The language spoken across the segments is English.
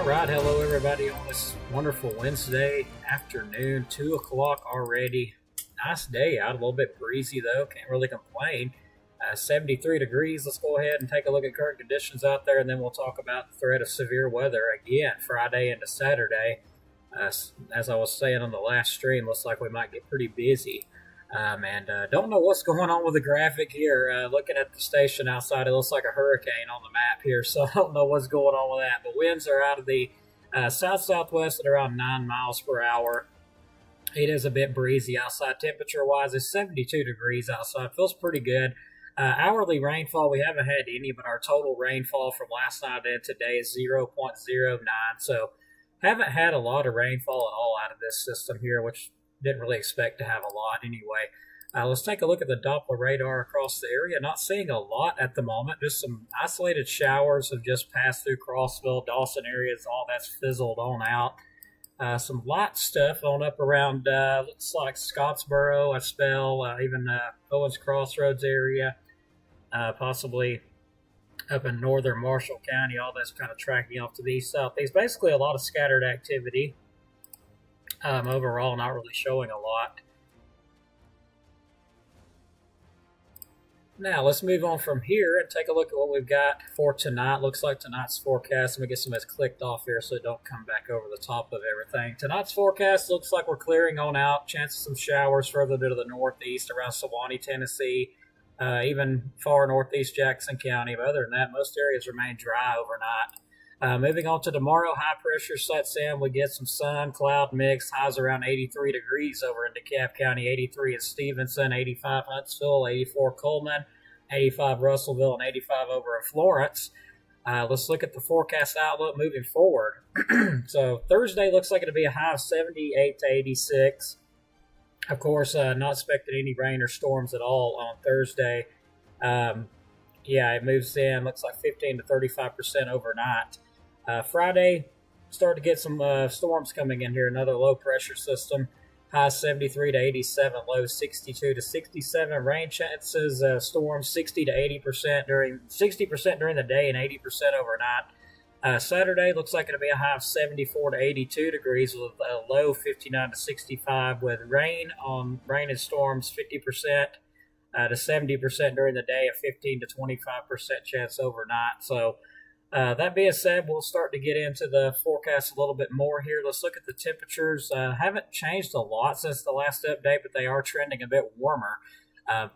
All right, hello everybody on this wonderful Wednesday afternoon, 2 o'clock already. Nice day out, a little bit breezy though, can't really complain. 73 degrees. Let's go ahead and take a look at current conditions out there, and then we'll talk about the threat of severe weather again Friday into Saturday. As I was saying on the last stream, looks like we might get pretty busy. Don't know what's going on with the graphic here. Looking at the station outside, it looks like a hurricane on the map here, so I don't know what's going on with that. But winds are out of the south-southwest at around 9 miles per hour. It is a bit breezy outside. Temperature-wise, it's 72 degrees outside. Feels pretty good. Hourly rainfall, we haven't had any, but our total rainfall from last night and today is 0.09. So haven't had a lot of rainfall at all out of this system here, which didn't really expect to have a lot anyway. Let's take a look at the Doppler radar across the area. Not seeing a lot at the moment. Just some isolated showers have just passed through Crossville, Dawson areas. All that's fizzled on out. Some light stuff on up around, looks like Scottsboro, a spell, even Owens Crossroads area, possibly up in northern Marshall County. All that's kind of tracking off to the east southeast. Basically, a lot of scattered activity. Overall, not really showing a lot. Now, let's move on from here and take a look at what we've got for tonight. Looks like tonight's forecast. Let me get some of this clicked off here so it don't come back over the top of everything. Tonight's forecast looks like we're clearing on out. Chance of some showers further to the northeast around Sewanee, Tennessee, even far northeast Jackson County. But other than that, most areas remain dry overnight. Moving on to tomorrow, high pressure sets in. We get some sun, cloud mix, highs around 83 degrees over in DeKalb County, 83 at Stevenson, 85 Huntsville, 84 Coleman, 85 Russellville, and 85 over in Florence. Let's look at the forecast outlook moving forward. So Thursday looks like it'll be a high of 78 to 86. Of course, not expecting any rain or storms at all on Thursday. It moves in. Looks like 15 to 35% overnight. Friday, start to get some storms coming in here. Another low pressure system. High 73 to 87, low 62 to 67. Rain chances, storms 60 to 80% 60% during the day and 80% overnight. Saturday looks like it'll be a high of 74 to 82 degrees with a low 59 to 65 with rain and storms 50% to 70% during the day, a 15 to 25% chance overnight. So that being said, we'll start to get into the forecast a little bit more here. Let's look at the temperatures. Haven't changed a lot since the last update, but they are trending a bit warmer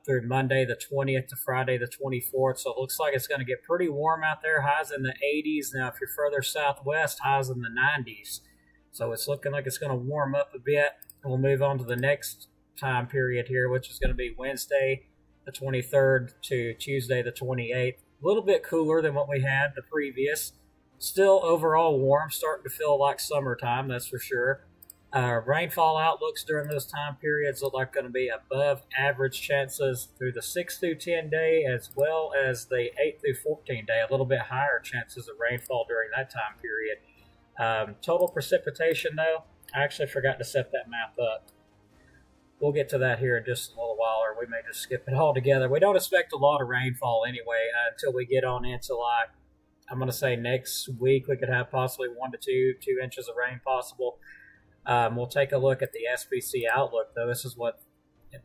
through Monday the 20th to Friday the 24th. So it looks like it's going to get pretty warm out there. Highs in the 80s. Now, if you're further southwest, highs in the 90s. So it's looking like it's going to warm up a bit. We'll move on to the next time period here, which is going to be Wednesday the 23rd to Tuesday the 28th. A little bit cooler than what we had the previous. Still overall warm, starting to feel like summertime, that's for sure. Rainfall outlooks during those time periods look like going to be above average chances through the 6 through 10 day as well as the 8 through 14 day. A little bit higher chances of rainfall during that time period. Total precipitation, though, I actually forgot to set that map up. We'll get to that here in just a little while, or we may just skip it altogether. We don't expect a lot of rainfall anyway until we get on into, like, I'm going to say next week we could have possibly 1 to 2 inches of rain possible. We'll take a look at the SPC outlook, though. This is what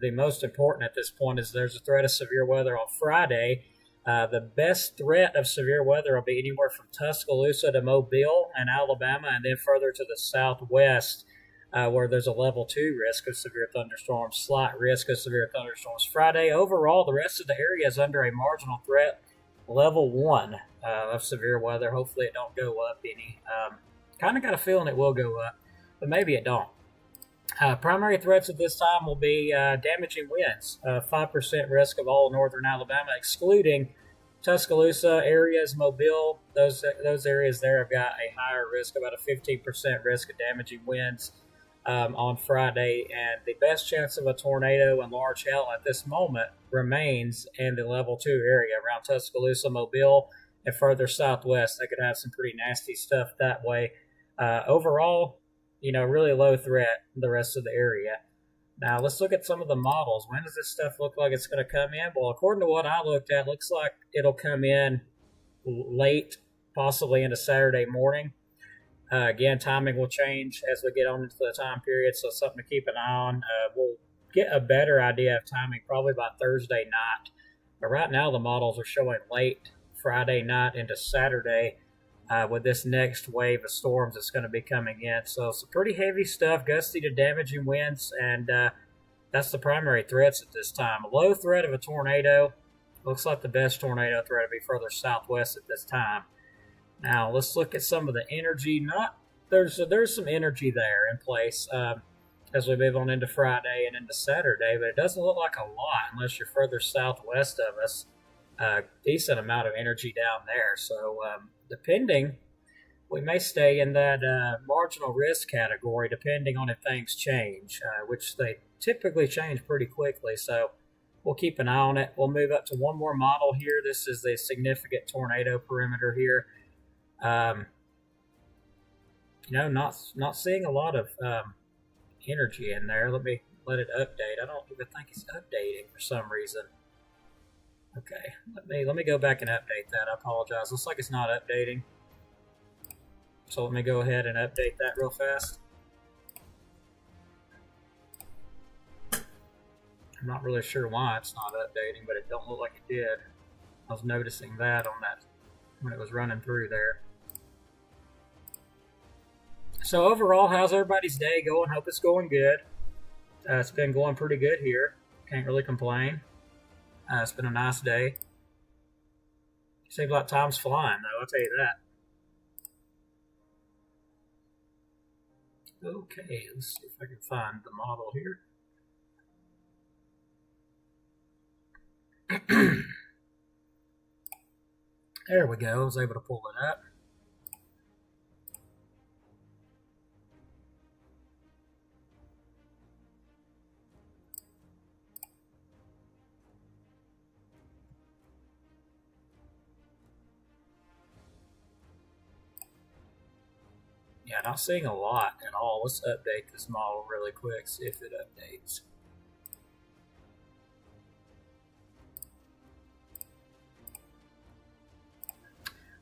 the most important at this point is. There's a threat of severe weather on Friday. The best threat of severe weather will be anywhere from Tuscaloosa to Mobile and Alabama, and then further to the southwest, where there's a level 2 risk of severe thunderstorms, slight risk of severe thunderstorms. Friday, overall, the rest of the area is under a marginal threat, level 1 of severe weather. Hopefully it don't go up any. Kind of got a feeling it will go up, but maybe it don't. Primary threats at this time will be damaging winds, 5% risk of all northern Alabama, excluding Tuscaloosa areas, Mobile. Those areas there have got a higher risk, about a 15% risk of damaging winds on Friday, and the best chance of a tornado and large hail at this moment remains in the level 2 area around Tuscaloosa, Mobile, and further southwest. They could have some pretty nasty stuff that way. Overall, really low threat in the rest of the area. Now, let's look at some of the models. When does this stuff look like it's going to come in? Well, according to what I looked at, looks like it'll come in late, possibly into Saturday morning. Again, timing will change as we get on into the time period, so something to keep an eye on. We'll get a better idea of timing probably by Thursday night. But right now, the models are showing late Friday night into Saturday with this next wave of storms that's going to be coming in. So some pretty heavy stuff, gusty to damaging winds, and that's the primary threats at this time. A low threat of a tornado. Looks like the best tornado threat will be further southwest at this time. Now let's look at some of the energy. There's some energy there in place as we move on into Friday and into Saturday, but it doesn't look like a lot unless you're further southwest of us. Decent amount of energy down there. So depending, we may stay in that marginal risk category depending on if things change, which they typically change pretty quickly. So we'll keep an eye on it. We'll move up to one more model here. This is the significant tornado perimeter here. Not seeing a lot of energy in there. Let me let it update. I don't even think it's updating for some reason. Okay, let me go back and update that. I apologize. Looks like it's not updating. So let me go ahead and update that real fast. I'm not really sure why it's not updating, but it don't look like it did. I was noticing that on that when it was running through there. So overall, how's everybody's day going? Hope it's going good. It's been going pretty good here. Can't really complain. It's been a nice day. Seems like time's flying, though, I'll tell you that. Okay, let's see if I can find the model here. There we go. I was able to pull it up. Yeah, not seeing a lot at all. Let's update this model really quick, see if it updates.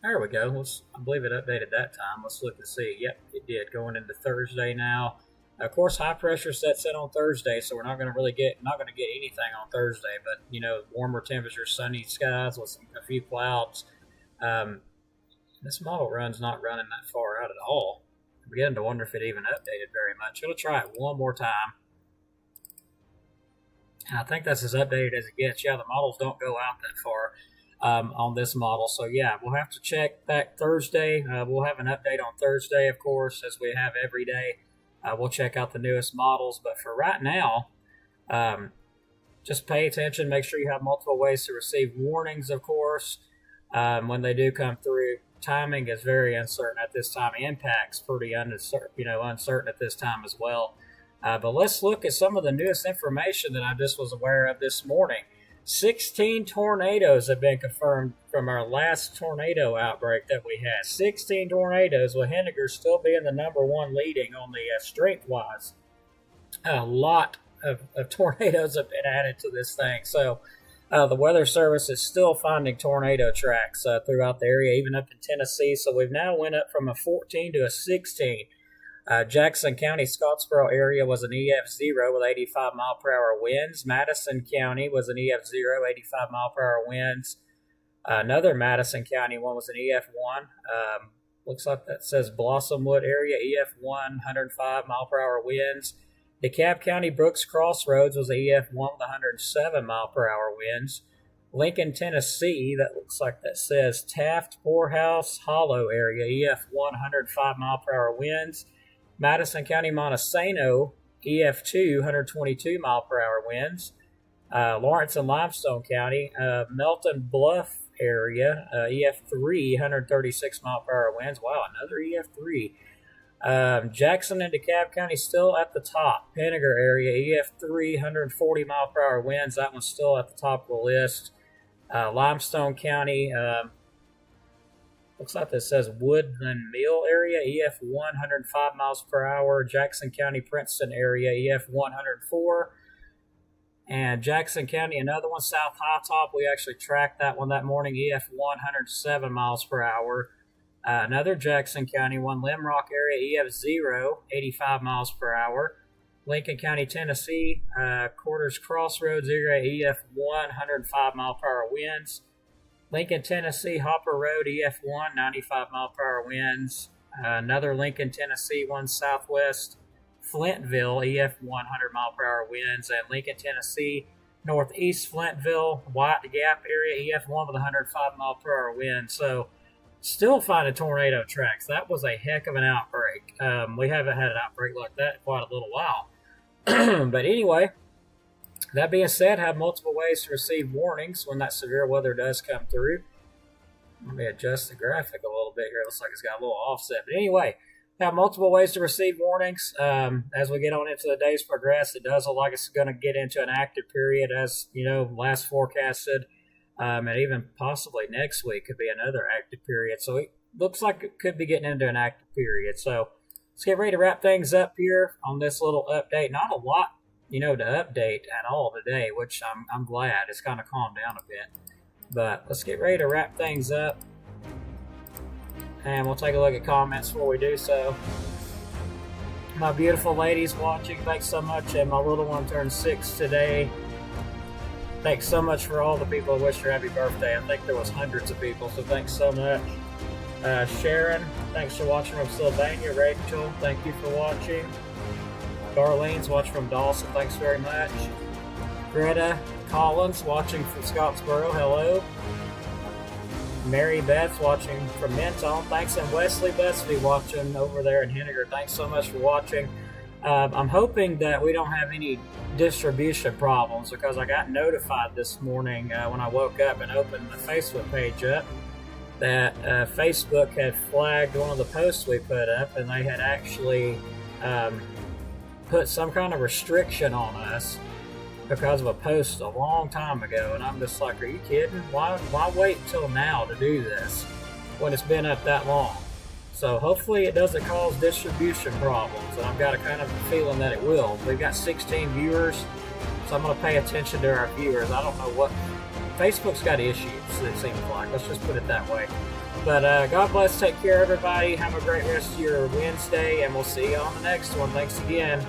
There we go. I believe it updated that time. Let's look and see. Yep, it did. Going into Thursday now. Of course, high pressure sets in on Thursday, so we're not going to get anything on Thursday. But warmer temperatures, sunny skies with a few clouds. This model run's not running that far out at all. I'm beginning to wonder if it even updated very much. I'm going to try it one more time. And I think that's as updated as it gets. Yeah, the models don't go out that far on this model. So, yeah, we'll have to check back Thursday. We'll have an update on Thursday, of course, as we have every day. We'll check out the newest models. But for right now, just pay attention. Make sure you have multiple ways to receive warnings, of course, when they do come through. Timing is very uncertain at this time. Impact's pretty uncertain at this time as well. But let's look at some of the newest information that I just was aware of this morning. 16 tornadoes have been confirmed from our last tornado outbreak that we had. 16 tornadoes, with Henniger still being the #1 leading on the strength-wise. A lot of tornadoes have been added to this thing. So the Weather Service is still finding tornado tracks throughout the area, even up in Tennessee. So we've now went up from a 14 to a 16. Jackson County, Scottsboro area was an EF0 with 85 mile per hour winds. Madison County was an EF0, 85 mile per hour winds. Another Madison County one was an EF1. Looks like that says Blossomwood area, EF1, 105 mile per hour winds. DeKalb County, Brooks Crossroads was an EF1 with 107 mile per hour winds. Lincoln, Tennessee, that looks like that says Taft, Poorhouse, Hollow area, EF1, 105 mile per hour winds. Madison County, Montesano, EF2, 122 mile per hour winds. Lawrence and Limestone County, Melton Bluff area, EF3, 136 mile per hour winds. Wow, another EF3. Jackson and DeKalb County still at the top. Henniger area, EF3, 140 mile per hour winds. That one's still at the top of the list. Limestone County, looks like this says Woodland Mill area, EF1, 105 miles per hour. Jackson County, Princeton area, EF1, 104. And Jackson County, another one, South High Top. We actually tracked that one that morning, EF1, 107 miles per hour. Another Jackson County one, Limrock area, EF 0, 85 miles per hour. Lincoln County, Tennessee, Quarters Crossroads area, EF 1, 105 mile per hour winds. Lincoln, Tennessee, Hopper Road, EF 1, 95 mile per hour winds. Another Lincoln, Tennessee one, Southwest Flintville, EF 1, 100 mile per hour winds. And Lincoln, Tennessee, Northeast Flintville, White Gap area, EF1 with 105 mile per hour wind. So, still finding tornado tracks. That was a heck of an outbreak. We haven't had an outbreak like that in quite a little while. But anyway, that being said, have multiple ways to receive warnings when that severe weather does come through. Let me adjust the graphic a little bit here. Looks like it's got a little offset. But anyway, have multiple ways to receive warnings. As we get on into the days progress, it does look like it's going to get into an active period, as last forecasted, and even possibly next week could be another active period. So it looks like it could be getting into an active period. So let's get ready to wrap things up here on this little update. Not a lot, to update at all today, which I'm glad. It's kind of calmed down a bit. But let's get ready to wrap things up. And we'll take a look at comments before we do so. My beautiful ladies watching, thanks so much. And my little one turned 6 today. Thanks so much for all the people who wished her happy birthday. I think there was hundreds of people, so thanks so much. Sharon, thanks for watching from Sylvania. Rachel, thank you for watching. Darlene's watching from Dawson, thanks very much. Greta Collins watching from Scottsboro, hello. Mary Beth watching from Menton, thanks. And Wesley Busby watching over there in Henniger, thanks so much for watching. I'm hoping that we don't have any distribution problems, because I got notified this morning when I woke up and opened the Facebook page up that Facebook had flagged one of the posts we put up, and they had actually put some kind of restriction on us because of a post a long time ago. And I'm just like, are you kidding? Why wait till now to do this when it's been up that long? So hopefully it doesn't cause distribution problems, and I've got a kind of feeling that it will. We've got 16 viewers, so I'm going to pay attention to our viewers. I don't know what Facebook's got issues, it seems like. Let's just put it that way. But God bless, take care everybody, have a great rest of your Wednesday, and we'll see you on the next one. Thanks again.